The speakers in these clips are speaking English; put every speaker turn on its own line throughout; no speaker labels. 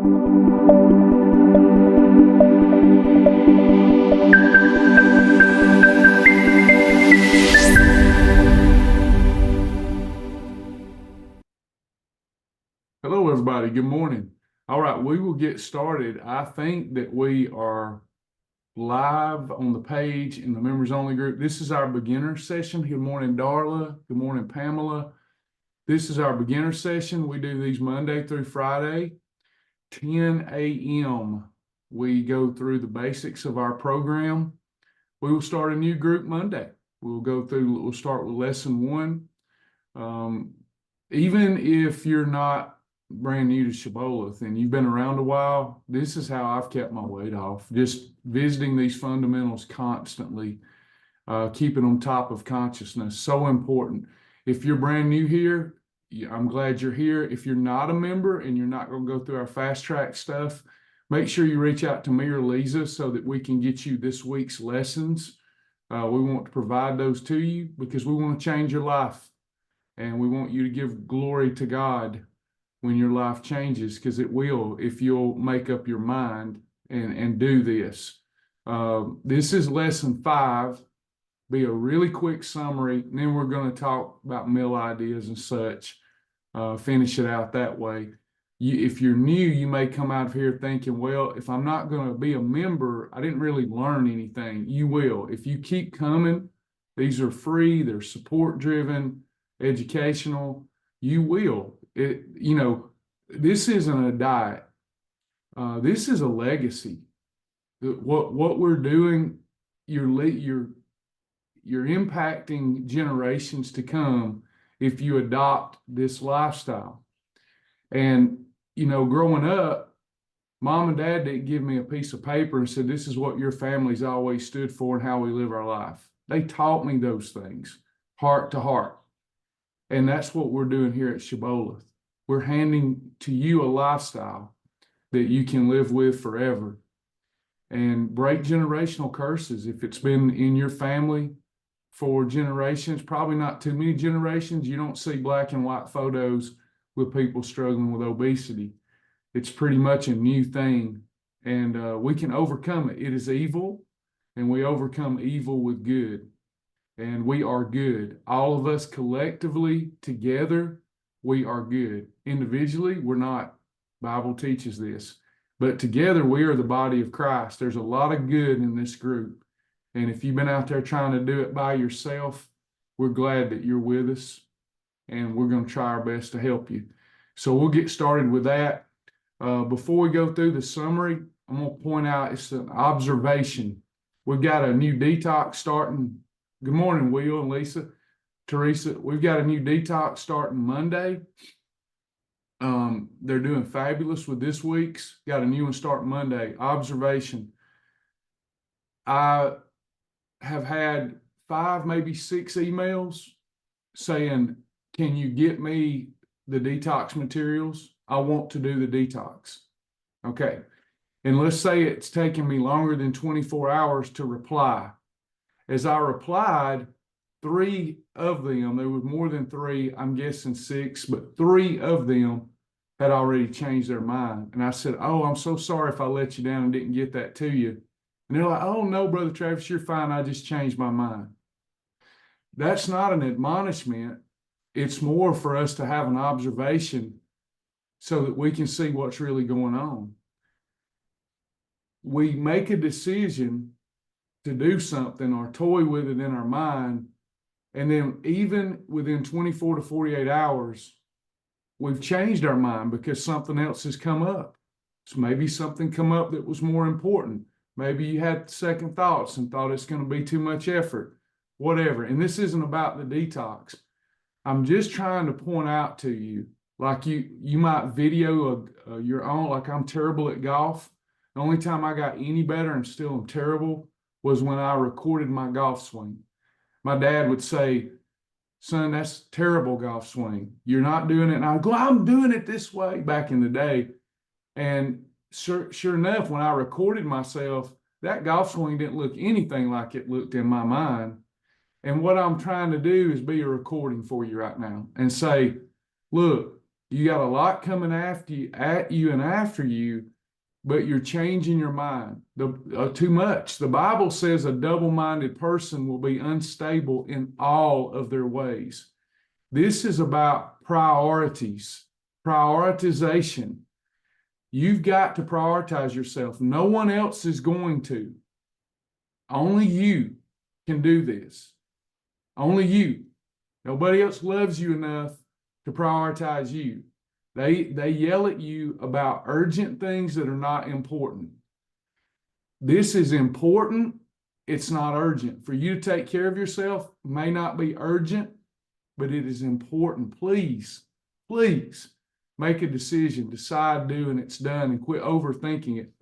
Hello, everybody. Good morning. All right, we will get started. I think that we are live on the page in the members only group. This is our beginner session. Good morning, Darla. Good morning, Pamela. This is our beginner session. We do these Monday through Friday, 10 a.m. We go through the basics of our program. We will start a new group Monday. We'll start with lesson 1. Even if you're not brand new to Shibboleth and you've been around a while, this is how I've kept my weight off. Just visiting these fundamentals constantly, keeping them top of consciousness. So important. If you're brand new here, I'm glad you're here. If you're not a member and you're not going to go through our fast track stuff, make sure you reach out to me or Lisa so that we can get you this week's lessons. We want to provide those to you because we want to change your life. And we want you to give glory to God when your life changes, because it will if you'll make up your mind and do this. This is lesson 5. Be a really quick summary, and then we're going to talk about meal ideas and such. Finish it out that way. If you're new, you may come out of here thinking, well, if I'm not going to be a member, I didn't really learn anything. You will. If you keep coming, these are free, they're support-driven, educational. You will. This isn't a diet. This is a legacy. What we're doing, you're impacting generations to come if you adopt this lifestyle. And growing up, Mom and Dad didn't give me a piece of paper and said, this is what your family's always stood for and how we live our life. They taught me those things, heart to heart. And that's what we're doing here at Shibboleth. We're handing to you a lifestyle that you can live with forever and break generational curses. If it's been in your family for generations, probably not too many generations, you don't see black and white photos with people struggling with obesity. It's pretty much a new thing, and we can overcome it. It is evil, and we overcome evil with good. And we are good. All of us collectively together, we are good. Individually, we're not. Bible teaches this. But together, we are the body of Christ. There's a lot of good in this group. And if you've been out there trying to do it by yourself, we're glad that you're with us. And we're going to try our best to help you. So we'll get started with that. Before we go through the summary, I'm going to point out it's an observation. We've got a new detox starting. Good morning, Will and Lisa, Teresa. We've got a new detox starting Monday. They're doing fabulous with this week's. Got a new one starting Monday. Observation. I have had 5, maybe 6 emails saying, can you get me the detox materials? I want to do the detox. Okay. And let's say it's taken me longer than 24 hours to reply. As I replied, 3 of them, there was more than 3, I'm guessing 6, but 3 of them had already changed their mind. And I said, oh, I'm so sorry if I let you down and didn't get that to you. And they're like, oh, no, Brother Travis, you're fine. I just changed my mind. That's not an admonishment. It's more for us to have an observation so that we can see what's really going on. We make a decision to do something or toy with it in our mind, and then even within 24 to 48 hours, we've changed our mind because something else has come up. So maybe something come up that was more important. Maybe you had second thoughts and thought it's going to be too much effort, whatever. And this isn't about the detox. I'm just trying to point out to you, like you might video your own, like I'm terrible at golf. The only time I got any better and still am terrible was when I recorded my golf swing. My dad would say, son, that's a terrible golf swing. You're not doing it. And I go, I'm doing it this way back in the day. And sure enough, when I recorded myself, that golf swing didn't look anything like it looked in my mind. And what I'm trying to do is be a recording for you right now and say, look, You got a lot coming at you and after you, but you're changing your mind too much. The Bible says a double-minded person will be unstable in all of their ways. This is about priorities, prioritization. You've got to prioritize yourself. No one else is going to. Only you can do this. Only you. Nobody else loves you enough to prioritize you. They yell at you about urgent things that are not important. This is important. It's not urgent. For you to take care of yourself may not be urgent, but it is important. Please, please make a decision, decide, do, and it's done, and quit overthinking it.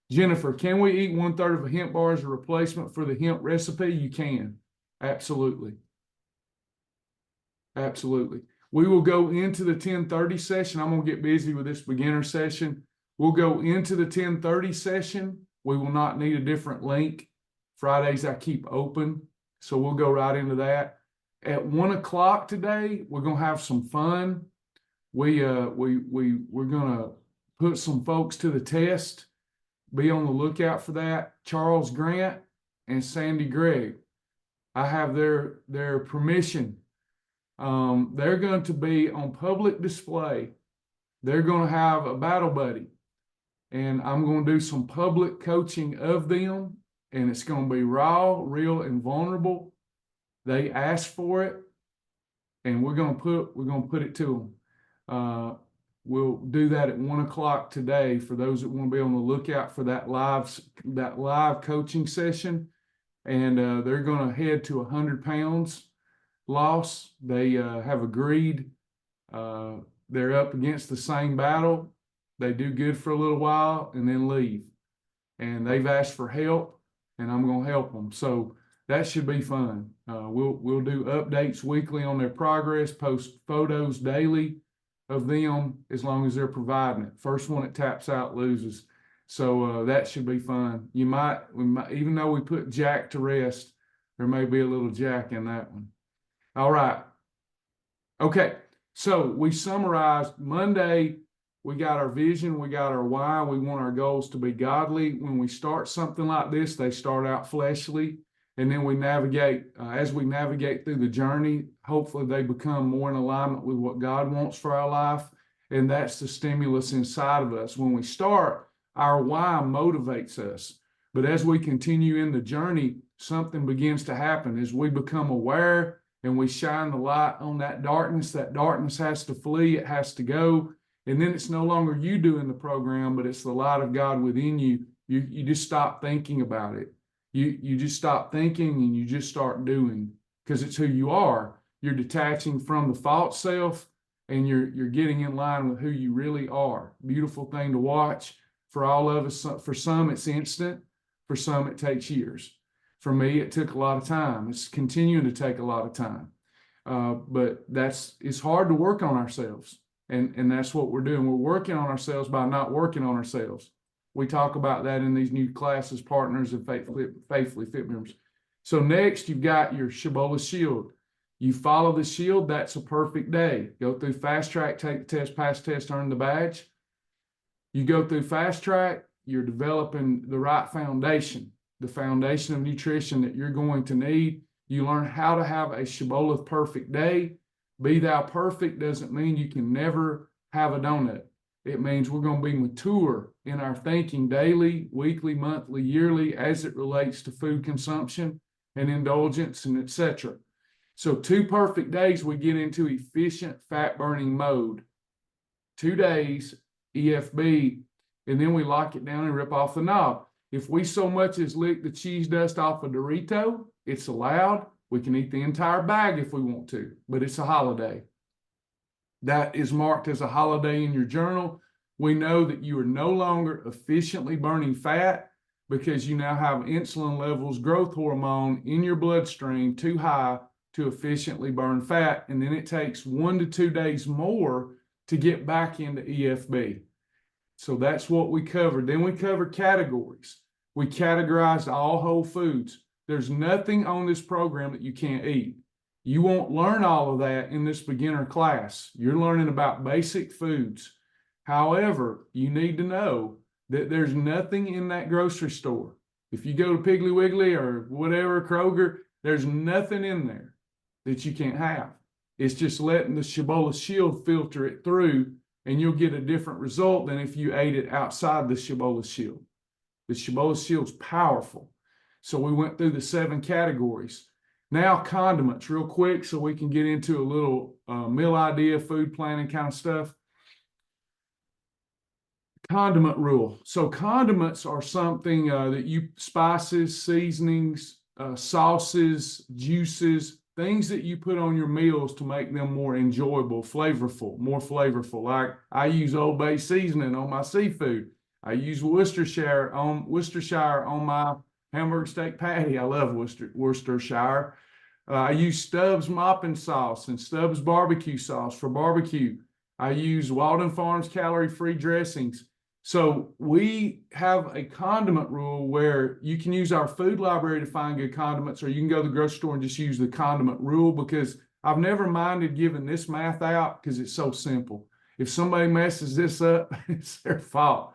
Jennifer, can we eat 1/3 of a hemp bar as a replacement for the hemp recipe? You can. Absolutely. Absolutely. We will go into the 10:30 session. I'm going to get busy with this beginner session. We'll go into the 10:30 session. We will not need a different link. Fridays I keep open, so we'll go right into that. At 1 o'clock today, we're going to have some fun. We're going to put some folks to the test. Be on the lookout for that. Charles Grant and Sandy Gregg. I have their permission. They're going to be on public display. They're going to have a battle buddy. And I'm going to do some public coaching of them. And it's going to be raw, real, and vulnerable. They asked for it. And we're going to put it to them. We'll do that at 1 o'clock today for those that want to be on the lookout for that live coaching session. And they're going to head to 100 pounds loss. They have agreed. They're up against the same battle. They do good for a little while and then leave. And they've asked for help, and I'm going to help them. So that should be fun. We'll do updates weekly on their progress, post photos daily of them as long as they're providing it. First one that taps out loses. So that should be fun. We might, even though we put Jack to rest, there may be a little Jack in that one. All right. Okay. So we summarized Monday. We got our vision. We got our why. We want our goals to be godly. When we start something like this, they start out fleshly. And then we navigate, as we navigate through the journey, hopefully they become more in alignment with what God wants for our life. And that's the stimulus inside of us. When we start, our why motivates us. But as we continue in the journey, something begins to happen. As we become aware and we shine the light on that darkness has to flee, it has to go. And then it's no longer you doing the program, but it's the light of God within you. You just stop thinking about it. You just stop thinking and you just start doing, because it's who you are. You're detaching from the false self and you're getting in line with who you really are. Beautiful thing to watch for all of us. For some, it's instant. For some, it takes years. For me, it took a lot of time. It's continuing to take a lot of time. But it's hard to work on ourselves. And that's what we're doing. We're working on ourselves by not working on ourselves. We talk about that in these new classes, partners, and faithfully fit members. So next, you've got your Shibboleth shield. You follow the shield, that's a perfect day. Go through fast track, take the test, pass test, earn the badge. You go through fast track, you're developing the right foundation, the foundation of nutrition that you're going to need. You learn how to have a Shibboleth perfect day. Be thou perfect doesn't mean you can never have a donut. It means we're going to be mature in our thinking daily, weekly, monthly, yearly, as it relates to food consumption and indulgence and etc. So 2 perfect days, we get into efficient fat burning mode. 2 days, EFB, and then we lock it down and rip off the knob. If we so much as lick the cheese dust off a Dorito, it's allowed. We can eat the entire bag if we want to, but it's a holiday. That is marked as a holiday in your journal. We know that you are no longer efficiently burning fat because you now have insulin levels, growth hormone in your bloodstream too high to efficiently burn fat. And then it takes 1 to 2 days more to get back into EFB. So that's what we covered. Then we covered categories. We categorized all whole foods. There's nothing on this program that you can't eat. You won't learn all of that in this beginner class. You're learning about basic foods. However, you need to know that there's nothing in that grocery store. If you go to Piggly Wiggly or whatever, Kroger, there's nothing in there that you can't have. It's just letting the Shibboleth shield filter it through, and you'll get a different result than if you ate it outside the Shibboleth shield. The Shibboleth shield's powerful. So we went through the 7 categories. Now condiments real quick so we can get into a little meal idea, food planning kind of stuff. Condiment rule. So condiments are something that spices, seasonings, sauces, juices, things that you put on your meals to make them more enjoyable, more flavorful. Like I use Old Bay seasoning on my seafood. I use Worcestershire on my hamburger steak patty. I love Worcestershire. I use Stubbs mopping sauce and Stubbs barbecue sauce for barbecue. I use Walden Farms calorie-free dressings. So we have a condiment rule where you can use our food library to find good condiments, or you can go to the grocery store and just use the condiment rule, because I've never minded giving this math out because it's so simple. If somebody messes this up, it's their fault.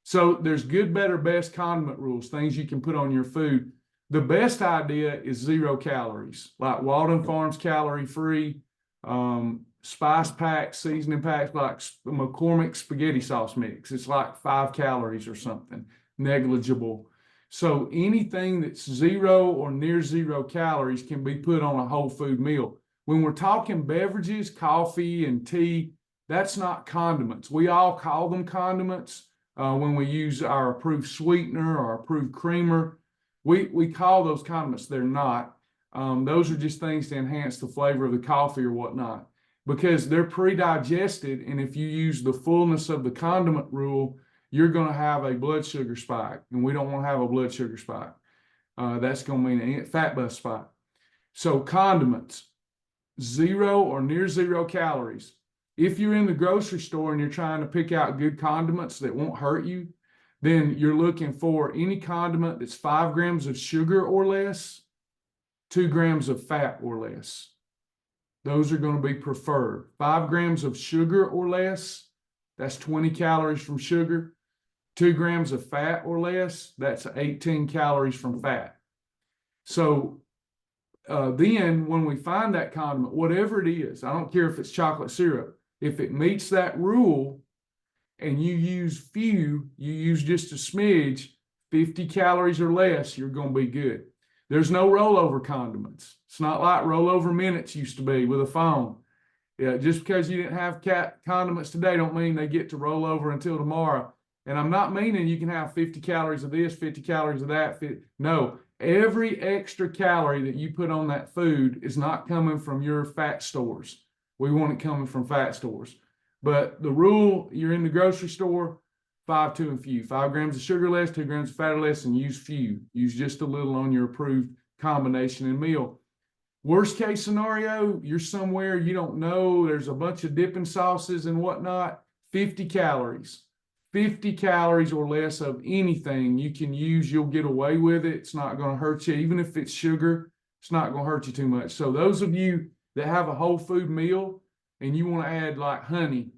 So there's good, better, best condiment rules, things you can put on your food. The best idea is 0 calories, like Walden Farms calorie-free, spice packs, seasoning packs, like McCormick spaghetti sauce mix. It's like 5 calories or something, negligible. So anything that's 0 or near 0 calories can be put on a whole food meal. When we're talking beverages, coffee and tea, that's not condiments. We all call them condiments when we use our approved sweetener or approved creamer. We call those condiments. They're not. Those are just things to enhance the flavor of the coffee or whatnot, because they're pre-digested, and if you use the fullness of the condiment rule, you're going to have a blood sugar spike, and we don't want to have a blood sugar spike. That's going to mean a fat bus spike. So condiments, 0 or near 0 calories. If you're in the grocery store and you're trying to pick out good condiments that won't hurt you, then you're looking for any condiment that's 5 grams of sugar or less, 2 grams of fat or less. Those are going to be preferred. 5 grams of sugar or less, that's 20 calories from sugar. 2 grams of fat or less, that's 18 calories from fat. So then when we find that condiment, whatever it is, I don't care if it's chocolate syrup, if it meets that rule and you use few, you use just a smidge, 50 calories or less, you're going to be good. There's no rollover condiments. It's not like rollover minutes used to be with a phone. Yeah, just because you didn't have condiments today don't mean they get to roll over until tomorrow. And I'm not meaning you can have 50 calories of this, 50 calories of that. No, every extra calorie that you put on that food is not coming from your fat stores. We want it coming from fat stores. But the rule, you're in the grocery store, 5, 2, and few. 5 grams of sugar less, 2 grams of fat or less, and use few. Use just a little on your approved combination and meal. Worst case scenario, you're somewhere you don't know, there's a bunch of dipping sauces and whatnot, 50 calories. 50 calories or less of anything you can use, you'll get away with it. It's not going to hurt you. Even if it's sugar, it's not going to hurt you too much. So those of you that have a whole food meal and you want to add like honey,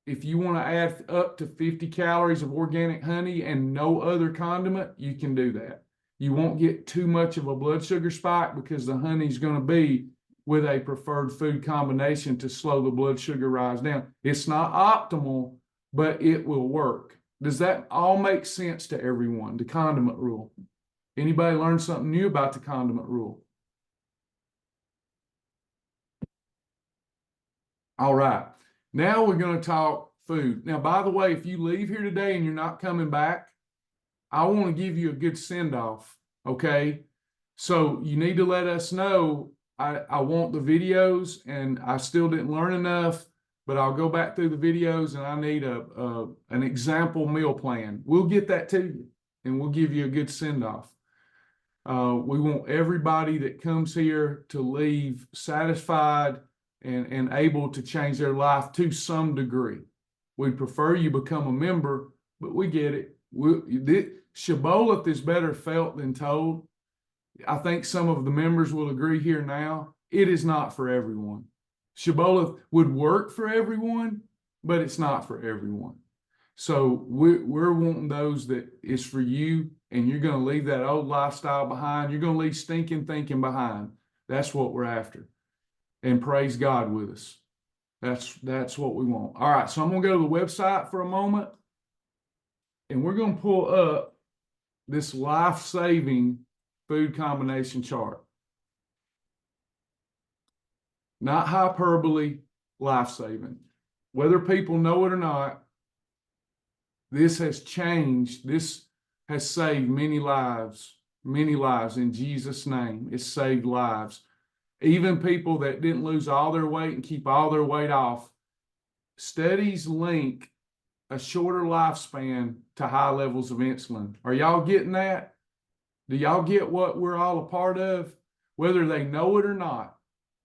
if you want to add up to 50 calories of organic honey and no other condiment, you can do that. You won't get too much of a blood sugar spike because the honey is going to be with a preferred food combination to slow the blood sugar rise down. It's not optimal, but it will work. Does that all make sense to everyone, the condiment rule? Anybody learn something new about the condiment rule? All right. Now we're going to talk food. Now, by the way, if you leave here today and you're not coming back, I want to give you a good send-off, okay? So you need to let us know, I want the videos and I still didn't learn enough, but I'll go back through the videos and I need an example meal plan. We'll get that to you and we'll give you a good send-off. We want everybody that comes here to leave satisfied and able to change their life to some degree. We prefer you become a member, but we get it. Shibboleth is better felt than told. I think some of the members will agree here now. it is not for everyone. Shibboleth would work for everyone, but it's not for everyone. So we're wanting those that is for you, and you're going to leave that old lifestyle behind. You're going to leave stinking thinking behind. That's what we're after. And praise God with us. That's what we want. All right, so I'm going to go to the website for a moment, and we're going to pull up this life-saving food combination chart. Not hyperbole, life-saving. Whether people know it or not, this has changed. This has saved many lives in Jesus' name. It's saved lives. Even people that didn't lose all their weight and keep all their weight off. Studies link a shorter lifespan to high levels of insulin. Are y'all getting that? Do y'all get what we're all a part of? Whether they know it or not.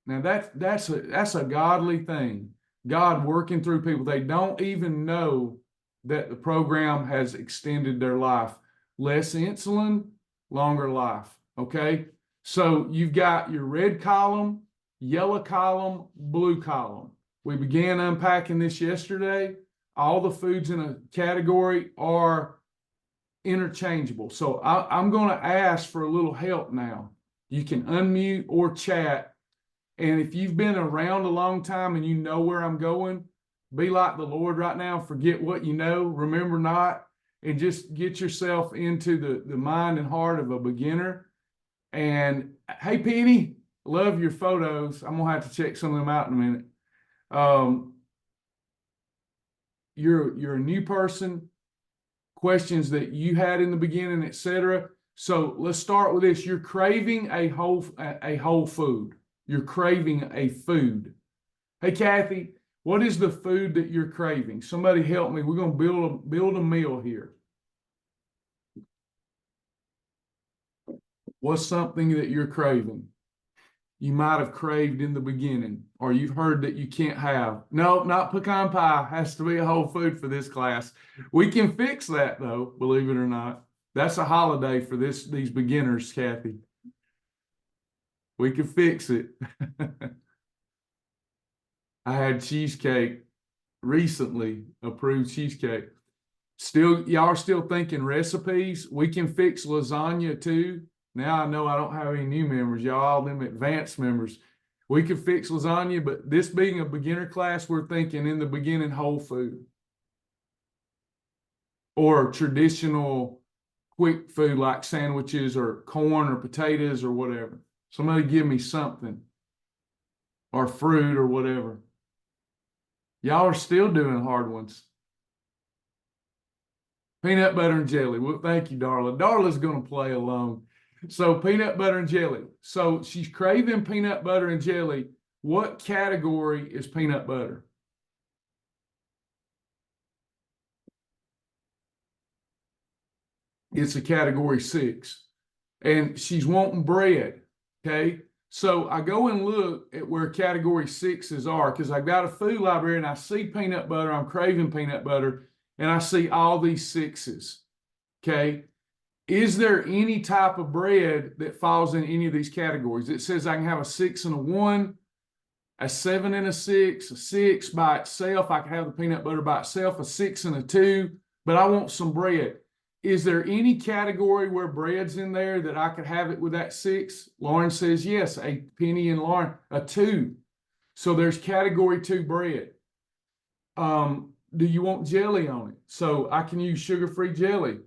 Now that's a godly thing. God working through people. They don't even know that the program has extended their life. Less insulin, longer life. Okay? So you've got your red column, yellow column, blue column. We began unpacking this yesterday. All the foods in a category are interchangeable. So I'm going to ask for a little help now. You can unmute or chat. And if you've been around a long time and you know where I'm going, be like the Lord right now. Forget what you know, remember not, and just get yourself into the mind and heart of a beginner. And hey, Penny, love your photos. I'm going to have to check some of them out in a minute. You're a new person, questions that you had in the beginning, etc. So let's start with this. You're craving a whole food. You're craving a food. Hey, Kathy, what is the food that you're craving? Somebody help me. We're going to build a meal here. What's something that you're craving? You might have craved in the beginning, or you've heard that you can't have. No, not pecan pie. Has to be a whole food for this class. We can fix that though, believe it or not. That's a holiday for these beginners, Kathy. We can fix it. I had cheesecake recently, approved cheesecake. Y'all are still thinking recipes. We can fix lasagna too. Now I know I don't have any new members. Y'all all them advanced members. We could fix lasagna, but this being a beginner class, we're thinking in the beginning whole food. Or traditional quick food like sandwiches or corn or potatoes or whatever. Somebody give me something. Or fruit or whatever. Y'all are still doing hard ones. Peanut butter and jelly. Well, thank you, Darla. Darla's going to play along. So peanut butter and jelly. So she's craving peanut butter and jelly. What category is peanut butter? It's a category 6. And she's wanting bread. Okay. So I go and look at where category 6s are because I've got a food library and I see peanut butter. I'm craving peanut butter and I see all these 6s. Okay. Is there any type of bread that falls in any of these categories? It says I can have a 6 and a 1, a 7 and a 6, a 6 by itself. I can have the peanut butter by itself, a 6 and a 2, but I want some bread. Is there any category where bread's in there that I could have it with that 6? Lauren says yes. A Penny and Lauren, a 2. So there's category 2 bread. Do you want jelly on it? So I can use sugar-free jelly.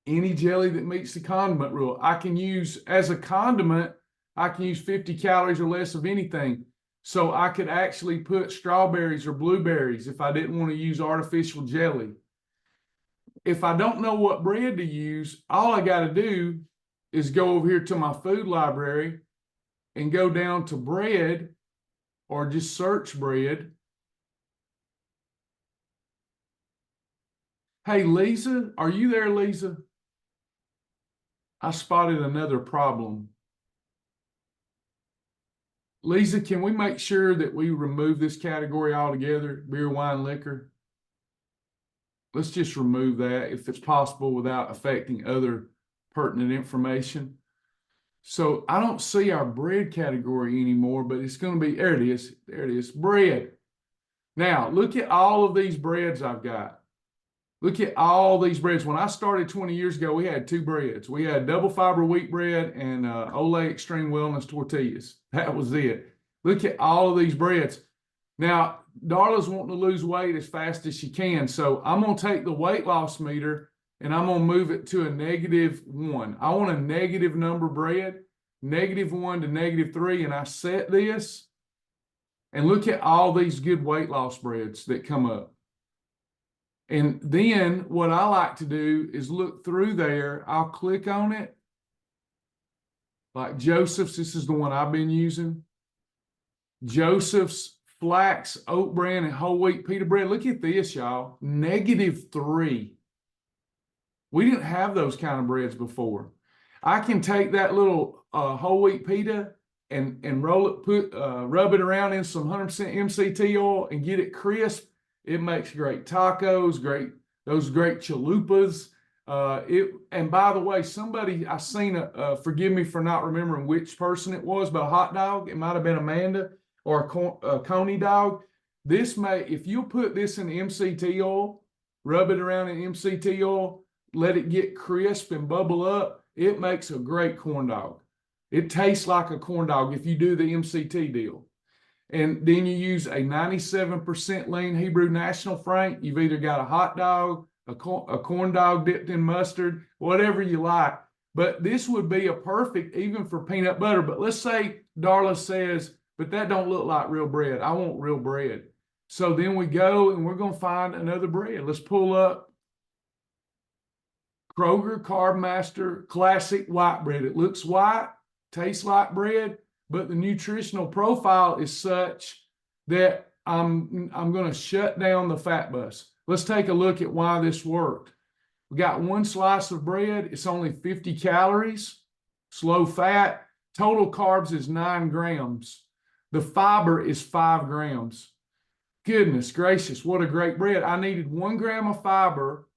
Any jelly that meets the condiment rule. I can use, as a condiment, I can use 50 calories or less of anything. So I could actually put strawberries or blueberries if I didn't want to use artificial jelly. If I don't know what bread to use, all I got to do is go over here to my food library and go down to bread or just search bread. Hey, Lisa, are you there, Lisa? I spotted another problem. Lisa, can we make sure that we remove this category altogether, beer, wine, liquor? Let's just remove that if it's possible without affecting other pertinent information. So I don't see our bread category anymore, but it's going to be, there it is. There it is, bread. Now, look at all of these breads I've got. Look at all these breads. When I started 20 years ago, we had two breads. We had double fiber wheat bread and Olay Extreme Wellness tortillas. That was it. Look at all of these breads. Now, Darla's wanting to lose weight as fast as she can. So I'm going to take the weight loss meter and I'm going to move it to a -1. I want a negative number bread, -1 to -3. And I set this and look at all these good weight loss breads that come up. And then what I like to do is look through there. I'll click on it. Like Joseph's, this is the one I've been using. Joseph's flax, oat bran, and whole wheat pita bread. Look at this, y'all. -3. We didn't have those kind of breads before. I can take that little whole wheat pita and roll it, rub it around in some 100% MCT oil and get it crisp. It makes great tacos, those great chalupas. And by the way, somebody I seen forgive me for not remembering which person it was, but a hot dog. It might have been Amanda or a coney dog. If you put this in MCT oil, rub it around in MCT oil, let it get crisp and bubble up, it makes a great corn dog. It tastes like a corn dog if you do the MCT deal. And then you use a 97% lean Hebrew National Frank. You've either got a hot dog, a corn dog dipped in mustard, whatever you like. But this would be a perfect even for peanut butter. But let's say Darla says, but that don't look like real bread. I want real bread. So then we go and we're going to find another bread. Let's pull up Kroger Carb Master Classic White Bread. It looks white, tastes like bread, but the nutritional profile is such that I'm going to shut down the fat bus. Let's take a look at why this worked. We got one slice of bread. It's only 50 calories, slow fat. Total carbs is 9 grams. The fiber is 5 grams. Goodness gracious, what a great bread. I needed 1 gram of fiber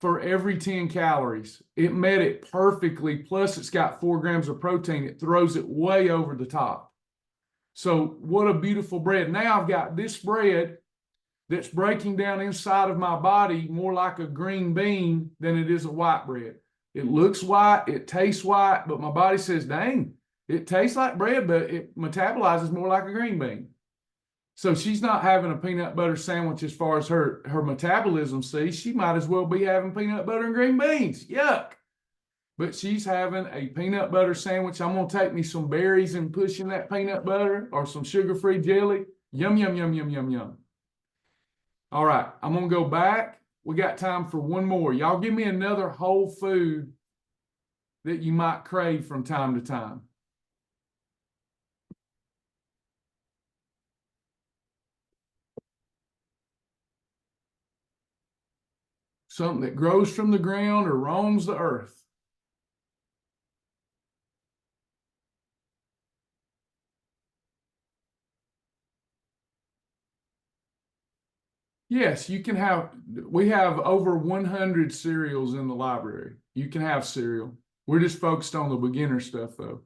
for every 10 calories. It met it perfectly. Plus it's got 4 grams of protein. It throws it way over the top. So what a beautiful bread. Now I've got this bread that's breaking down inside of my body more like a green bean than it is a white bread. It looks white, it tastes white, but my body says, dang, it tastes like bread, but it metabolizes more like a green bean. So she's not having a peanut butter sandwich as far as her metabolism sees. She might as well be having peanut butter and green beans. Yuck. But she's having a peanut butter sandwich. I'm going to take me some berries and push in that peanut butter or some sugar-free jelly. Yum, yum, yum, yum, yum, yum. All right, I'm going to go back. We got time for one more. Y'all give me another whole food that you might crave from time to time. Something that grows from the ground or roams the earth. Yes, you can have, we have over 100 cereals in the library. You can have cereal. We're just focused on the beginner stuff though.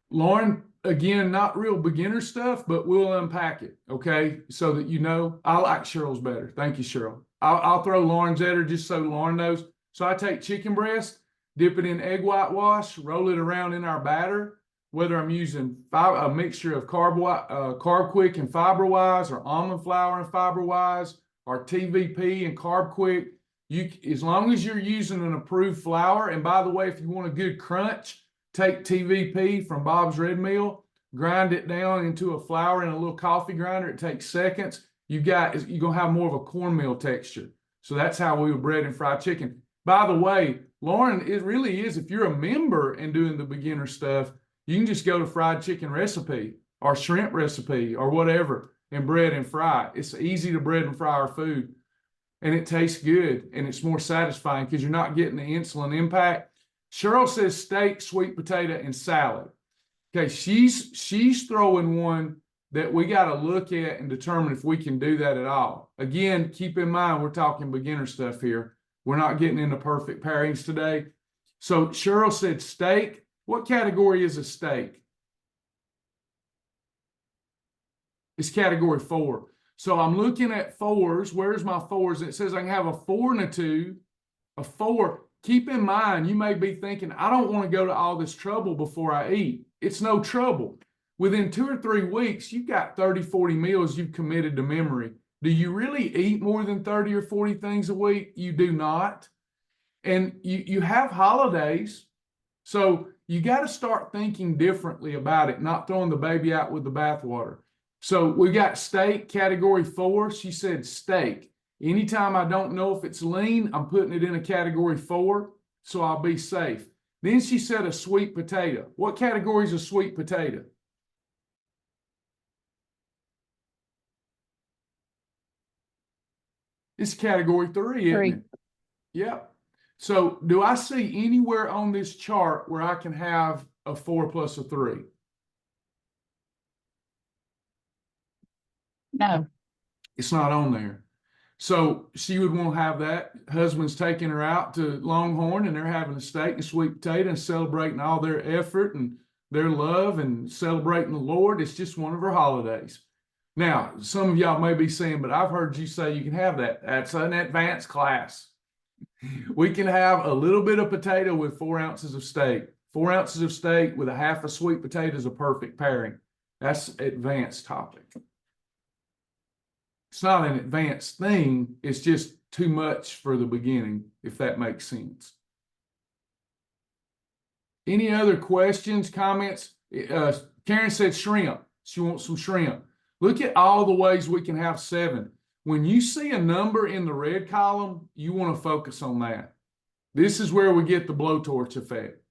Lauren, again, not real beginner stuff, but we'll unpack it, okay? So that you know, I like Cheryl's better. Thank you, Cheryl. I'll throw Lauren's at her just so Lauren knows. So I take chicken breast, dip it in egg whitewash, roll it around in our batter, whether I'm using a mixture of Carb Quick and Fiber-Wise or almond flour and Fiber-Wise or TVP and Carb Quick. As long as you're using an approved flour, and by the way, if you want a good crunch, take TVP from Bob's Red Mill, grind it down into a flour in a little coffee grinder. It takes seconds. You're going to have more of a cornmeal texture. So that's how we would bread and fried chicken. By the way, Lauren, it really is, if you're a member and doing the beginner stuff, you can just go to fried chicken recipe or shrimp recipe or whatever and bread and fry. It's easy to bread and fry our food. And it tastes good and it's more satisfying because you're not getting the insulin impact. Cheryl says steak, sweet potato, and salad. Okay, she's throwing one that we got to look at and determine if we can do that at all. Again, keep in mind, we're talking beginner stuff here. We're not getting into perfect pairings today. So Cheryl said steak, What category is a steak? It's category 4. So I'm looking at 4s. Where's my 4s? It says I can have a 4 and a 2, a 4. Keep in mind, you may be thinking, I don't want to go to all this trouble before I eat. It's no trouble. Within 2 or 3 weeks, you've got 30, 40 meals you've committed to memory. Do you really eat more than 30 or 40 things a week? You do not. And you have holidays. So you got to start thinking differently about it, not throwing the baby out with the bathwater. So we got steak, category 4. She said steak. Anytime I don't know if it's lean, I'm putting it in a category 4, so I'll be safe. Then she said a sweet potato. What category is a sweet potato? It's category 3, isn't it? Yep. So do I see anywhere on this chart where I can have a 4 plus a 3?
No.
It's not on there. So she would want to have that. Husband's taking her out to Longhorn and they're having a steak and sweet potato and celebrating all their effort and their love and celebrating the Lord. It's just one of her holidays. Now, some of y'all may be saying, but I've heard you say you can have that. That's an advanced class. We can have a little bit of potato with 4 ounces of steak. 4 ounces of steak with a half a sweet potato is a perfect pairing. That's advanced topic. It's not an advanced thing. It's just too much for the beginning, if that makes sense. Any other questions, comments? Karen said shrimp. She wants some shrimp. Look at all the ways we can have 7. When you see a number in the red column, you want to focus on that. This is where we get the blowtorch effect.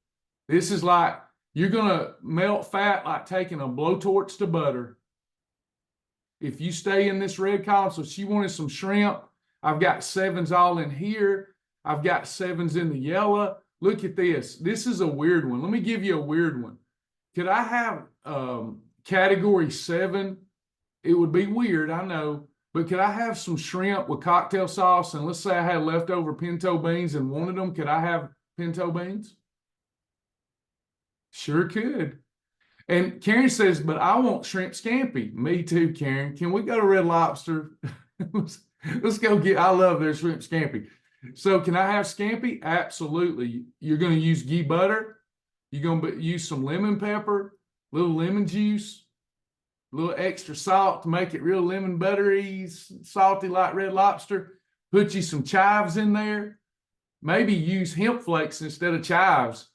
This is like you're going to melt fat like taking a blowtorch to butter. If you stay in this red column, so she wanted some shrimp. I've got 7s all in here. I've got 7s in the yellow. Look at this. This is a weird one. Let me give you a weird one. Could I have category 7? It would be weird, I know. But could I have some shrimp with cocktail sauce? And let's say I had leftover pinto beans and wanted them. Could I have pinto beans? Sure could. And Karen says, but I want shrimp scampi. Me too, Karen. Can we go to Red Lobster? Let's go get, I love their shrimp scampi. So can I have scampi? Absolutely. You're going to use ghee butter. You're going to use some lemon pepper, a little lemon juice, a little extra salt to make it real lemon buttery, salty like Red Lobster. Put you some chives in there. Maybe use hemp flakes instead of chives.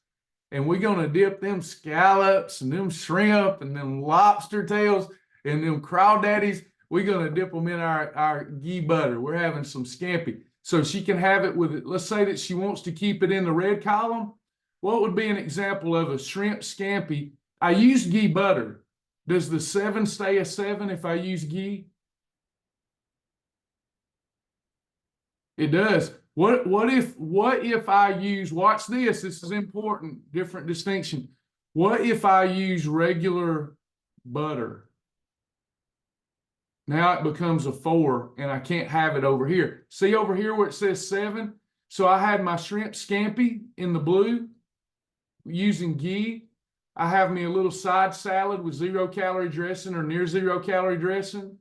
And we're going to dip them scallops and them shrimp and them lobster tails and them crawdaddies. We're going to dip them in our ghee butter. We're having some scampi. So she can have it with it. Let's say that she wants to keep it in the red column. What would be an example of a shrimp scampi? I use ghee butter. Does the 7 stay a 7 if I use ghee? It does. What if I use, watch this is important, different distinction. What if I use regular butter? Now it becomes a 4 and I can't have it over here. See over here where it says 7? So I had my shrimp scampi in the blue using ghee. I have me a little side salad with 0-calorie dressing or near 0-calorie dressing.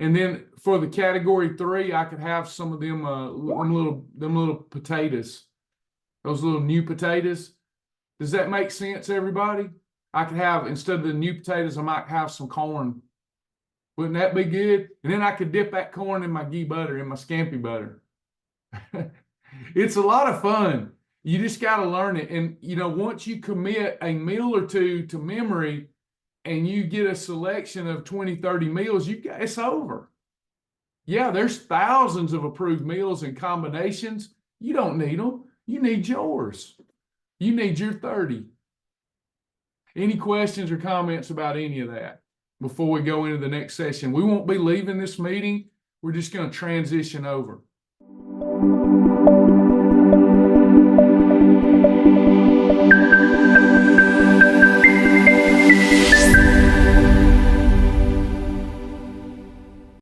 And then for the category 3, I could have some of them little potatoes, those little new potatoes. Does that make sense, everybody? I could have, instead of the new potatoes, I might have some corn. Wouldn't that be good? And then I could dip that corn in my ghee butter, in my scampi butter. It's a lot of fun. You just got to learn it. And, you know, once you commit a meal or two to memory, and you get a selection of 20, 30 meals, it's over. Yeah, there's thousands of approved meals and combinations. You don't need them. You need yours. You need your 30. Any questions or comments about any of that before we go into the next session? We won't be leaving this meeting. We're just going to transition over.